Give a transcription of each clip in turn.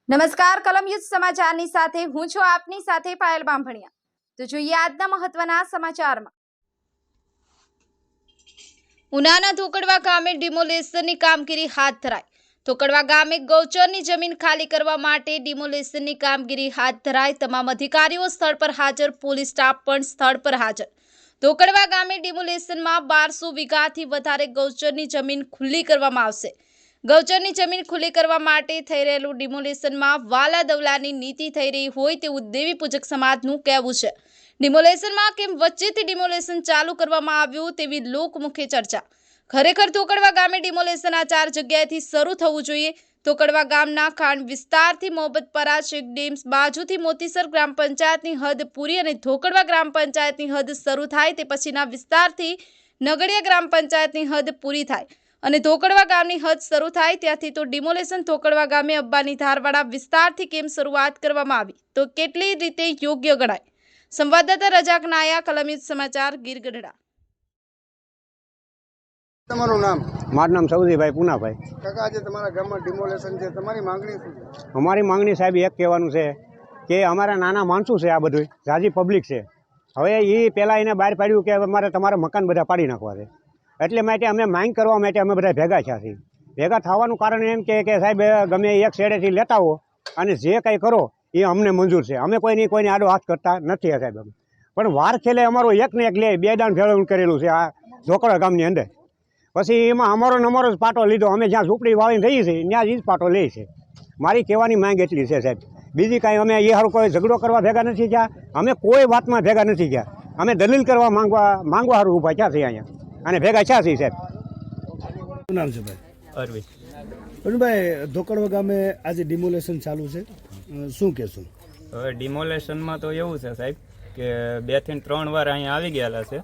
નમસ્કાર કલમ યુદ્ધ સમાચારની સાથે હું છું આપની સાથે પાયલ બાંભણિયા। તો જોઈએ આજના મહત્વના સમાચારમાં। ઉનાના ધોકડવા ગામે ડિમોલેશનની કામગીરી હાથ ધરાઈ। ધોકડવા ગામે ગૌચરની જમીન ખાલી કરવા માટે ડિમોલેશનની કામગીરી હાથ ધરાઈ। તમામ અધિકારીઓ સ્થળ પર હાજર, પોલીસ સ્ટાફ પણ સ્થળ પર હાજર। ધોકડવા ગામે ડિમોલેશનમાં 1200 વીઘાથી વધારે ગૌચરની જમીન ખુલ્લી કરવામાં આવશે। ગૌચરની જમીન ખુલ્લી કરવા માટે થઈ રહેલું ડિમોલેશનમાં વાલા દવલાની નીતિ થઈ રહી હોય તેવું દેવી પૂજક સમાજનું કહેવું છે। ડિમોલેશનમાં કેમ વચ્ચેથી ડિમોલેશન ચાલુ કરવામાં આવ્યું તેવી લોકમુખે ચર્ચા। ખરેખર ધોકડવા ગામે ડિમોલેશન આ 4 જગ્યાએથી શરૂ થવું જોઈએ। ધોકડવા ગામના ખાંડ વિસ્તારથી મોહબ્બતપરા ચેક ડેમ્સ બાજુથી મોતીસર ગ્રામ પંચાયતની હદ પૂરી અને ધોકડવા ગ્રામ પંચાયતની હદ શરૂ થાય તે પછીના વિસ્તારથી નગડિયા ગ્રામ પંચાયતની હદ પૂરી થાય અને ધોકડવા ગામની હદ શરૂ થાય ત્યાંથી તો ડિમોલેશન ધોકડવા ગામે અબ્બાની ધારવાડા વિસ્તારથી કેમ શરૂઆત કરવામાં આવી તો કેટલી રીતે યોગ્ય ગણાય। સંવાદદાતા રજાક નાયા, કલમ યુદ્ધ સમાચાર, ગીર ગઢડા। તમારું નામ? મારું નામ સૌદીભાઈ પૂનાભાઈ। કાકા, આજે તમારા ગામમાં ડિમોલેશન છે, તમારી માંગણી શું છે? અમારી માંગણી સાહેબ એક કહેવાનું છે કે અમારા નાના માણસો છે, આ બધું જાજી પબ્લિક છે। હવે એ પહેલાં એને બહાર પાડ્યું કે અમારે તમારા મકાન બધા પાડી નાખવા છે, એટલે માટે અમે માંગ કરવા માટે અમે બધા ભેગા થયા છીએ। ભેગા થવાનું કારણ એમ કે સાહેબ ગમે એક શેડેથી લેતા હો અને જે કંઈ કરો એ અમને મંજૂર છે, અમે કોઈને આડો હાથ કરતા નથી સાહેબ। અમે પણ વાર ખેલે અમારો એકને એક લે 2 દાન ભેળવણ કરેલું છે આ ધોકડા ગામની અંદર। પછી એમાં અમારો જ પાટો લીધો, અમે જ્યાં ઝૂંપડી વાળીને રહીએ છીએ ત્યાં જ પાટો લે છે। મારી કહેવાની માંગ એટલી છે સાહેબ, બીજી કાંઈ અમે એ સારું કોઈ ઝઘડો કરવા ભેગા નથી ગયા, અમે કોઈ વાતમાં ભેગા નથી ગયા, અમે દલીલ કરવા માંગવા સારું ઊભા થયા છીએ અહીંયા અને ભેગા થયા છીએ સાહેબ। શું નામ છે ભાઈ? અરવિંદ। અરવિંદભાઈ, ધોકડવા ગામે આજે ડિમોલેશન ચાલુ છે, શું કહેશું? હવે ડિમોલેશનમાં તો એવું છે સાહેબ કે 2 થી 3 વાર અહીંયા આવી ગયેલા છે,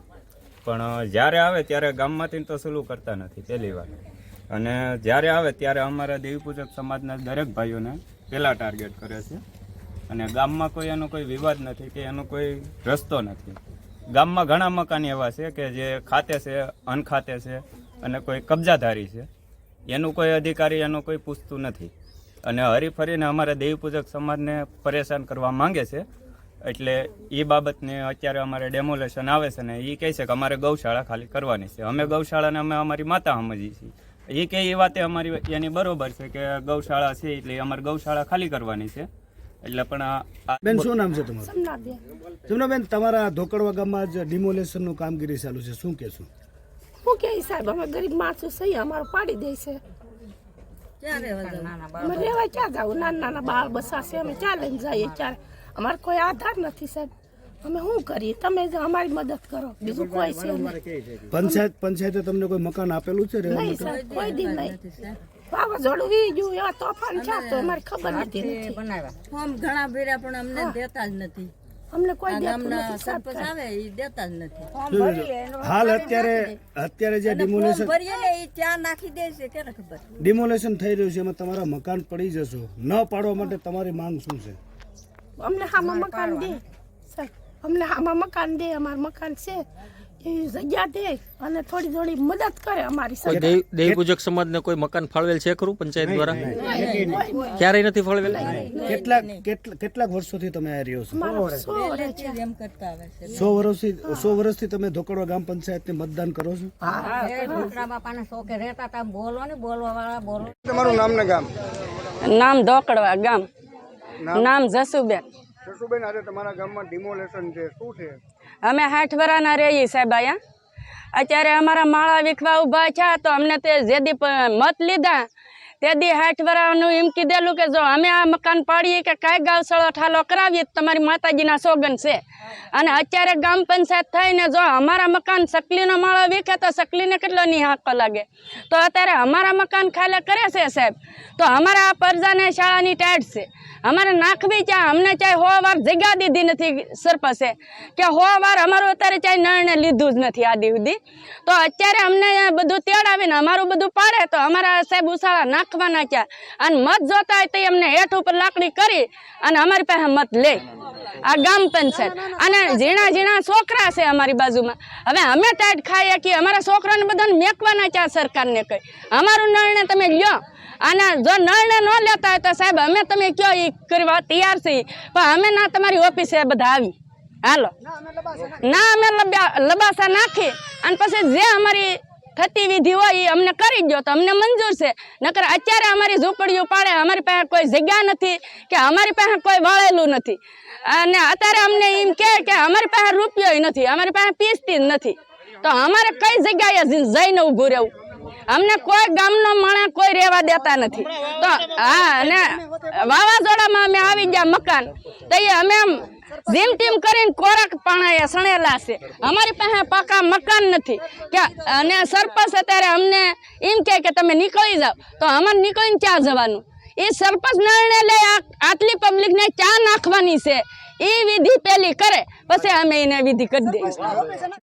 પણ જ્યારે આવે ત્યારે ગામમાંથી તો સલું કરતા નથી પહેલી વાર, અને જ્યારે આવે ત્યારે અમારા દેવી પૂજક સમાજના દરેક ભાઈઓને પહેલાં ટાર્ગેટ કરે છે અને ગામમાં કોઈ એનો કોઈ વિવાદ નથી કે એનો કોઈ રસ્તો નથી। ગામમાં ઘણા મકાન એવા છે કે જે ખાતે છે, અનખાતે છે અને કોઈ કબજાધારી છે, એનું કોઈ અધિકારી એનું કોઈ પૂછતું નથી અને હરીફરીને અમારા દેવી પૂજક સમાજને પરેશાન કરવા માંગે છે। એટલે એ બાબતને અત્યારે અમારે ડેમોલેશન આવે છે ને એ કહે છે કે અમારે ગૌશાળા ખાલી કરવાની છે। અમે ગૌશાળાને અમે અમારી માતા સમજીએ છીએ, એ કે એ વાતે અમારી એની બરોબર છે કે ગૌશાળા છે એટલે અમારે ગૌશાળા ખાલી કરવાની છે। એટલે પણ બેન, શું નામ છે તમારું? જમનાબેન, તમારા ધોકડવા ગામમાં જ ડિમોલેશનનું કામગીરી ચાલુ છે, શું કહેશું? હું કે સાહેબ, અમે ગરીબ માણસો સહી અમારું પાડી દે છે, અમે રહેવા ક્યાં જાવ? નાના બાળ બસા છે, અમે ક્યાં લઈને જઈએ? ક્યારે અમારે કોઈ આધાર નથી સાહેબ, અમે શું કરીએ? તમે જ અમારી મદદ કરો, બીજું કોઈ છે નહીં। પંચાયતે તમને કોઈ મકાન આપેલું છે? નહીં સાહેબ, કોઈ દી નહીં। વાવાઝોડું વી ગયું, એવા તોફાન છે તો અમારી ખબર નથી। ઘણા ભેરા પણ અમને દેતા જ નથી, અમને કોઈ ગામના સરપંચ આવે એ દેતા જ નથી। હાલ અત્યારે જે ડિમોલેશન ભરીએ ને એ ચા નાખી દે છે, કેને ખબર? ડિમોલેશન થઈ રહ્યું છે, એમાં તમારા મકાન પડી જશો, ન પાડવા માટે તમારી માંગ શું છે? અમને હામાં મકાન દે સાહેબ, અમને હામાં મકાન દે, અમારું મકાન છે એ જગ્યા દે અને થોડી મદદ કરે અમારી સાથે। દેવી પૂજક સમાજને કોઈ મકાન ફાળવેલ છે ખરું પંચાયત દ્વારા? ક્યારેય નથી ફાળવેલ। કેટલાક વર્ષોથી તમે આ રહ્યો છો? 100 વર્ષથી તમે ધોકડવા ગામ પંચાયતને મતદાન કરો છો? બાપાના શોકે રહેતા હતા, બોલો ને બોલવા વાળા બોલો। તમારું નામ ને ગામ? નામ ધોકડવા ગામ, નામ જસુબેન। જસુબેન, આજે તમારા ગામમાં ડિમોલેશન છે, શું છે? અમે 60 વર્ષના રહીએ સાહેબ અહીંયા। અત્યારે અમારા માળા વિખવા ઉભા થયા તો અમને તે જેદી મત લીધા તેદી 60 વર્ષનું એમ કીધેલું કે જો અમે આ મકાન પાડીએ કે કાંઈ ગૌશાળો ઠાલો કરાવીએ તમારી માતાજીના સોગન છે। અને અત્યારે ગામ પંચાયત થઈને જો અમારા મકાન સકલીનો માળો વીખે તો સકલીને કેટલો નિહાકો લાગે, તો અત્યારે અમારા મકાન ખાલી કરે છે સાહેબ, તો અમારા આ પરજાને શાળાની ટાઈટ છે, અમારે નાખવી ક્યાં? અમને ચાહે 100 વાર જગ્યા દીધી નથી સરપંચે કે 100 વાર અમારું અત્યારે ચાહે નિર્ણય લીધું જ નથી આદિ સુધી, તો અત્યારે અમને બધું તેડાવીને અમારું બધું પાડે તો અમારા સાહેબ ઉછાળા નાખવાના ક્યાં? અને મત જોતા હોય તો અમને હેઠ ઉપર લાકડી કરી અને અમારી પાસે મત લે। આ ગામ પંચાયત અને ઝીણા ઝીણા છોકરા છે અમારી બાજુમાં. હવે અમે ટાઈટ ખાઈએ કે અમારા છોકરાને બધાને મેકવાના ક્યાં સરકારને કહી અમારું નિર્ણય તમે લ્યો. અને જો નિર્ણય ન લેતા હોય તો સાહેબ અમે તમે કયો એ કરવા તૈયાર છીએ, પણ અમે ના તમારી ઓફિસે બધા આવી હાલો ના અમે લબાસા નાખી અને પછી જે અમારી થતી વિધિ હોય એ અમને કરી દો તો અમને મંજૂર છે. નકર અત્યારે અમારી ઝૂંપડીઓ પાડે, અમારી પાસે કોઈ જગ્યા નથી કે અમારી પાસે કોઈ વળેલું નથી. અને અત્યારે અમને એમ કે અમારી પાસે રૂપિયો નથી, અમારી પાસે પીસતી જ નથી, તો અમારે કઈ જગ્યાએ જઈને ઊભું રહેવું? અમને કોઈ ગામનો માણસ કોઈ રહેવા દેતા નથી. તો હા, અને વાવાઝોડામાં અમે આવી ગયા મકાન તો એ અમે જેમ ટીમ કરીને કોરક પાણા સણેલા છે. અમારી પાસે પાકા મકાન નથી કે અને સરપંચ અત્યારે અમને એમ કે તમે નીકળી જાઓ, તો અમારે નીકળીને ક્યાં જવાનું? એ સરપંચ નિર્ણય લે આટલી પબ્લિકને ક્યાં નાખવાની છે એ વિધિ પેલી કરે, પછી અમે એને વિધિ કરી દઈએ.